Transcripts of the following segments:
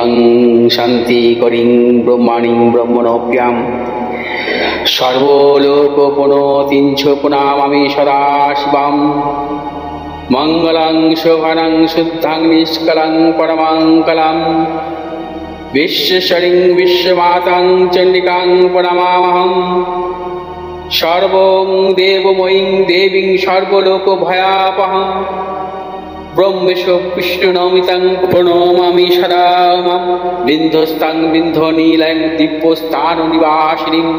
त्वं शान्तिकरीं ब्रह्मणीं ब्रह्मणोऽप्यां सर्वलोकपुनोतिं च पुनामामि सदा शिवां मङ्गलं शोभनं शुद्धं निष्कलं परमङ्गलं विश्वेश्वरीं विश्वमातां चण्डिकां प्रणमामहम् सर्वं देवमयीं देवीं सर्वलोकभयापहं ब्रह्मेशो विष्णुनमितं प्रणमामि सदा बिन्धस्तां बिन्धनीलं दिव्यस्थाननिवासिनीं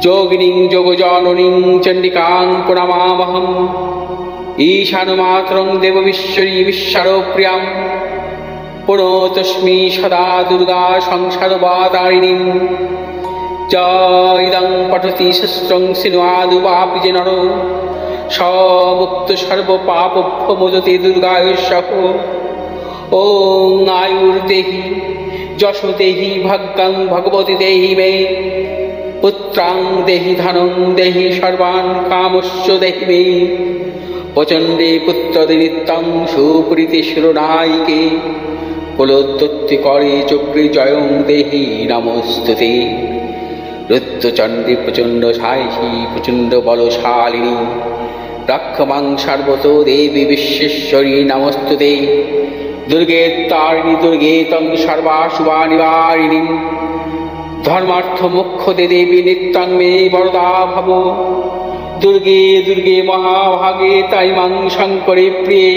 योगिनीं योगजननीं चण्डिकां प्रणमामहम् ईशानमात्रं देवविश्वरी विश्वरूप्रियां प्रणतोऽस्मि सदा दुर्गा संसारवातारिणीं इदं पठति शस्त्रं सिन्वादुवापि च नरो स मुक्त सर्वपापभ्यो मोचते दुर्गायुष्यः ॐ आयुर्देहि यशो देहि भाग्यं भगवती देहि मे पुत्रां देहि धनं देहि सर्वान् कामश्च देहि मे प्रचण्डे पुत्रदे नित्यं सुप्रीति शिरोनायिके कुलोत्पत्तिकरे चक्रे जयं देहि नमोस्तुते रुद्रचण्डे प्रचण्ड सायिषी प्रचण्ड बलशालिनी रक्षमां सर्वतो देवी विश्वेश्वरी नमोस्तुते दुर्गे तारिणी दुर्गे तं सर्वाशुभनिवारिणीं धर्मार्थ मोक्षदे देवी नित्यं मे वरदा भव दुर्गे दुर्गे महाभागे ताई मां शङ्करे प्रिये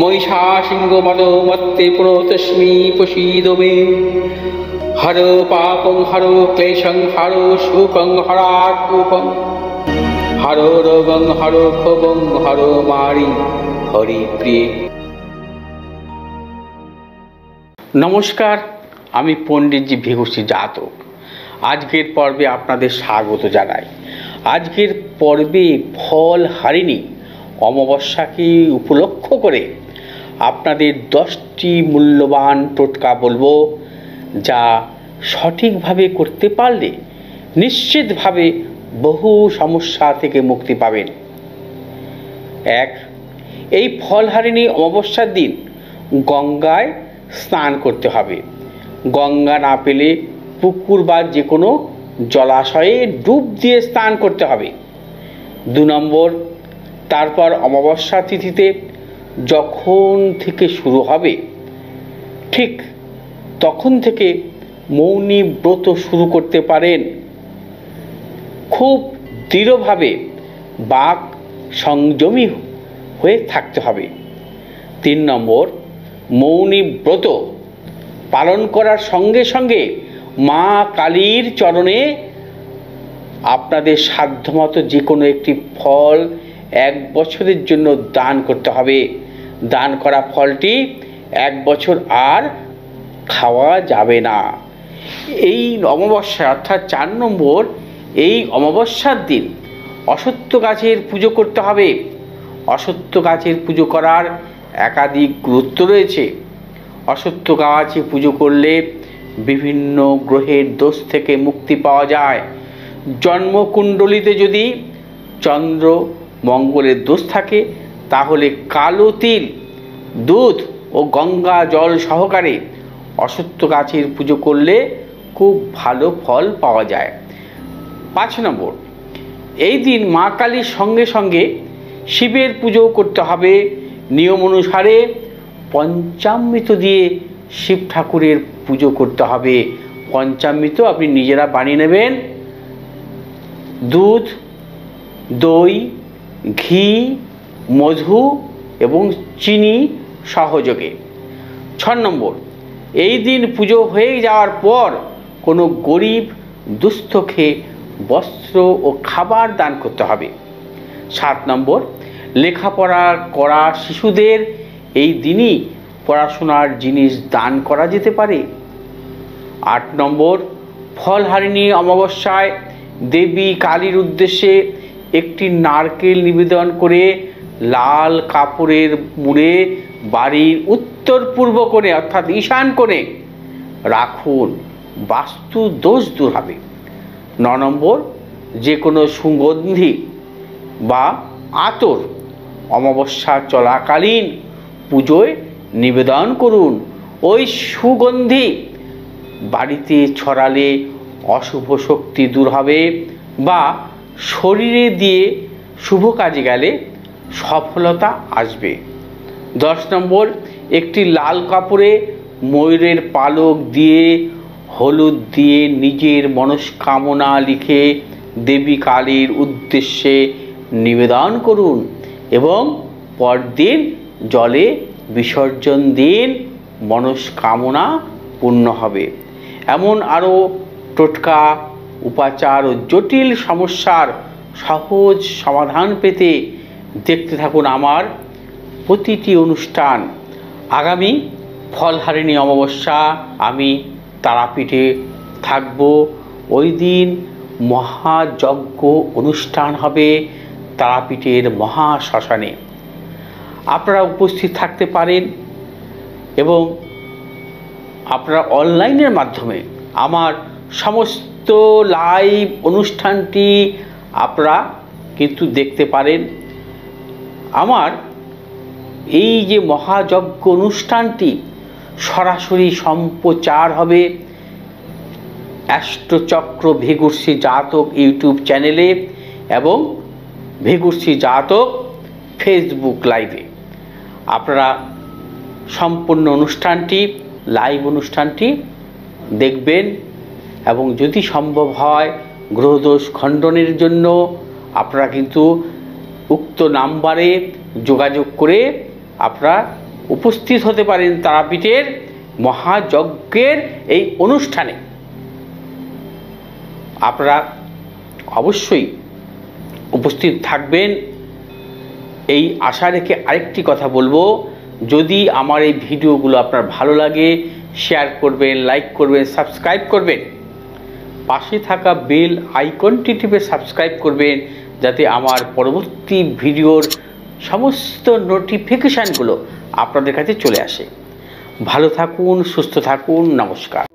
महिषासिंहमदमत्ते प्रणतोऽस्मि प्रसीद मे हरो पापं हरो क्लेशं हरो शोकं हरात्मकं हरो रोगं हरो क्षोभं हरो मारि हरि प्रिये। नमस्कार, আমি পণ্ডিতজি ভিঘুষী জাতক। আজকের পর্বে আপনাদের স্বাগত জানাই। আজকের পর্বে ফল হারিণী অমাবস্যাকে উপলক্ষ করে আপনাদের 10টি মূল্যবান টোটকা বলবো, যা সঠিকভাবে করতে পারলে নিশ্চিতভাবে বহু সমস্যা থেকে মুক্তি পাবেন। 1. এই ফলহারিণী অমাবস্যার দিন গঙ্গায় স্নান করতে হবে। গঙ্গা না পেলে পুকুর বা যে কোনো জলাশয়ে ডুব দিয়ে স্নান করতে হবে। 2 নম্বর, তারপর অমাবস্যা তিথিতে যখন থেকে শুরু হবে ঠিক তখন থেকে মৌনী ব্রত শুরু করতে পারেন। খুব দৃঢ়ভাবে বাক সংযমী হয়ে থাকতে হবে। 3 নম্বর, মৌনী ব্রত পালন করার সঙ্গে সঙ্গে মা কালীর চরণে আপনাদের সাধ্যমতো যে কোনো একটি ফল 1 বছরের জন্য দান করতে হবে। দান করা ফলটি 1 বছর আর খাওয়া যাবে না। এই অমাবস্যা অর্থাৎ 4 নম্বর, এই অমাবস্যার দিন অশ্বত্থ গাছের পুজো করতে হবে। অশ্বত্থ গাছের পুজো করার একাধিক গুরুত্ব রয়েছে। অশ্বত্থ গাছে পুজো করলে বিভিন্ন গ্রহের দোষ থেকে মুক্তি পাওয়া যায়। জন্মকুণ্ডলিতে যদি চন্দ্র মঙ্গলের দোষ থাকে তাহলে কালো তিল, দুধ ও গঙ্গা জল সহকারে অশ্বত্থ গাছের পুজো করলে খুব ভালো ফল পাওয়া যায়। 5 নম্বর, এই দিন মা কালীর সঙ্গে সঙ্গে শিবের পুজো করতে হবে। নিয়ম অনুসারে পঞ্চামৃত দিয়ে শিব ঠাকুরের পুজো করতে হবে। পঞ্চামৃত আপনি নিজেরা বানিয়ে নেবেন। দুধ, দই, ঘি, মধু এবং চিনি সহযোগে। 6 নম্বর, এই দিন পুজো হয়ে যাওয়ার পর কোনো গরিব দুস্থকে বস্ত্র ও খাবার দান করতে হবে। 7 নম্বর, লেখাপড়া করা শিশুদের এই দিনই পড়াশোনার জিনিস দান করা যেতে পারে। 8 নম্বর, ফলহারিণী অমাবস্যায় দেবী কালীর উদ্দেশ্যে একটি নারকেল নিবেদন করে লাল কাপড়ের মুড়ে বাড়ির উত্তর পূর্ব কোণে অর্থাৎ ঈশান কোণে রাখুন, বাস্তু দোষ দূর হবে। 9 নম্বর, যে কোনো সুগন্ধি বা আতর অমাবস্যা চলাকালীন পুজোয় নিবেদন করুন। ওই সুগন্ধি বাড়িতে ছড়ালে অশুভ শক্তি দূর হবে বা শরীরে দিয়ে শুভ কাজে গেলে সফলতা আসবে। 10 নম্বর, একটি লাল কাপড়ে ময়ূরের পালক দিয়ে হলুদ দিয়ে নিজের মনস্কামনা লিখে দেবী কালীর উদ্দেশ্যে নিবেদন করুন এবং পরদিন জলে বিসর্জন দিন, মনস্কামনা পূর্ণ হবে। এমন আরও টোটকা, উপাচার ও জটিল সমস্যার সহজ সমাধান পেতে দেখতে থাকুন আমার প্রতিটি অনুষ্ঠান। আগামী ফলহারিণী অমাবস্যা আমি তারাপীঠে থাকব। ওই দিন মহাযজ্ঞ অনুষ্ঠান হবে তারাপীঠের মহাশ্মশানে। আপনারা উপস্থিত থাকতে পারেন এবং আপনারা অনলাইনের মাধ্যমে আমার সমস্ত লাইভ অনুষ্ঠানটি আপনারা কিন্তু দেখতে পারেন। আমার এই যে মহাযজ্ঞ অনুষ্ঠানটি সরাসরি সম্প্রচার হবে অ্যাস্ট্রোচক্র ভৃগুশ্রী জাতক ইউটিউব চ্যানেলে এবং ভৃগুশ্রী জাতক ফেসবুক লাইভে। আপনারা সম্পূর্ণ অনুষ্ঠানটি, লাইভ অনুষ্ঠানটি দেখবেন এবং যদি সম্ভব হয় গ্রহদোষ খণ্ডনের জন্য আপনারা কিন্তু উক্ত নাম্বারে যোগাযোগ করে আপনারা উপস্থিত হতে পারেন তারাপীঠের মহাযজ্ঞের এই অনুষ্ঠানে। আপনারা অবশ্যই উপস্থিত থাকবেন এই আশা রেখে আরেকটি কথা বলবো, যদি আমার এই ভিডিওগুলো আপনার ভালো লাগে শেয়ার করবেন, লাইক করবেন, সাবস্ক্রাইব করবেন, পাশে থাকা বেল আইকনটি টিপে সাবস্ক্রাইব করবেন যাতে আমার পরবর্তী ভিডিওর সমস্ত নোটিফিকেশানগুলো আপনাদের কাছে চলে আসে। ভালো থাকুন, সুস্থ থাকুন, নমস্কার।